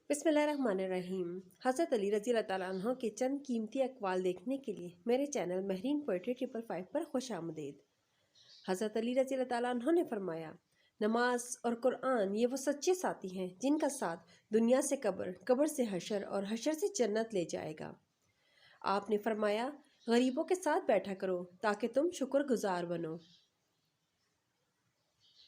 बिस्मिल्लाहिर्रहमानिर्रहीम। हज़रत अली रज़ी अल्लाह ताला अन्हो के चंद कीमती अक़वाल देखने के लिए मेरे चैनल महरीन पोइट्री 555 पर खुश आमदीद। हज़रत अली रज़ी अल्लाह ताला अन्हो ने फरमाया, नमाज और कुरान ये वो सच्चे साथी हैं जिनका साथ दुनिया से कब्र, कब्र से हशर और हशर से जन्नत ले जाएगा। आपने फरमाया, गरीबों के साथ बैठा करो ताकि तुम शुक्रगुजार बनो।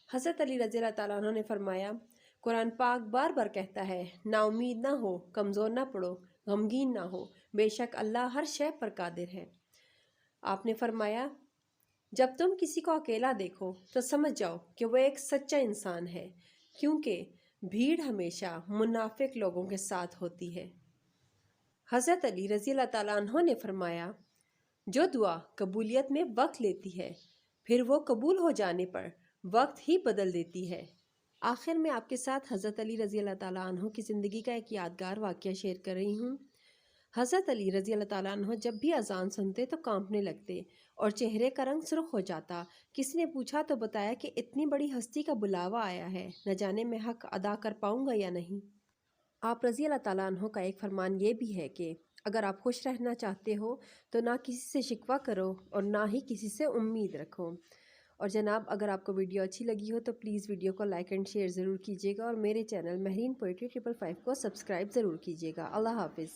हज़रत अली रज़ी अल्लाह ताला अन्हो ने फरमाया, कुरान पाक बार बार कहता है, ना उम्मीद ना हो, कमज़ोर ना पड़ो, गमगीन ना हो, बेशक अल्लाह हर शय पर कादिर है। आपने फरमाया, जब तुम किसी को अकेला देखो तो समझ जाओ कि वह एक सच्चा इंसान है, क्योंकि भीड़ हमेशा मुनाफिक लोगों के साथ होती है। हज़रत अली रज़ी अल्लाह ताला अन्हो ने फरमाया, जो दुआ कबूलियत में वक्त लेती है, फिर वो कबूल हो जाने पर वक्त ही बदल देती है। आखिर में आपके साथ हज़रत अली रज़ी अल्लाह ताला अन्हो की ज़िंदगी का एक यादगार वाक़या शेयर कर रही हूँ। हज़रत अली रज़ी अल्लाह ताला अन्हो जब भी अज़ान सुनते तो कांपने लगते और चेहरे का रंग सुर्ख हो जाता। किसी ने पूछा तो बताया कि इतनी बड़ी हस्ती का बुलावा आया है, न जाने मैं हक अदा कर पाऊँगा या नहीं। आप रज़ी अल्लाह ताला अन्हो का एक फरमान ये भी है कि अगर आप खुश रहना चाहते हो तो ना किसी से शिकवा करो और ना ही किसी से उम्मीद रखो। और जनाब, अगर आपको वीडियो अच्छी लगी हो तो प्लीज़ वीडियो को लाइक एंड शेयर ज़रूर कीजिएगा और मेरे चैनल महरीन पोइट्री 555 को सब्सक्राइब ज़रूर कीजिएगा। अल्लाह हाफ़िज़।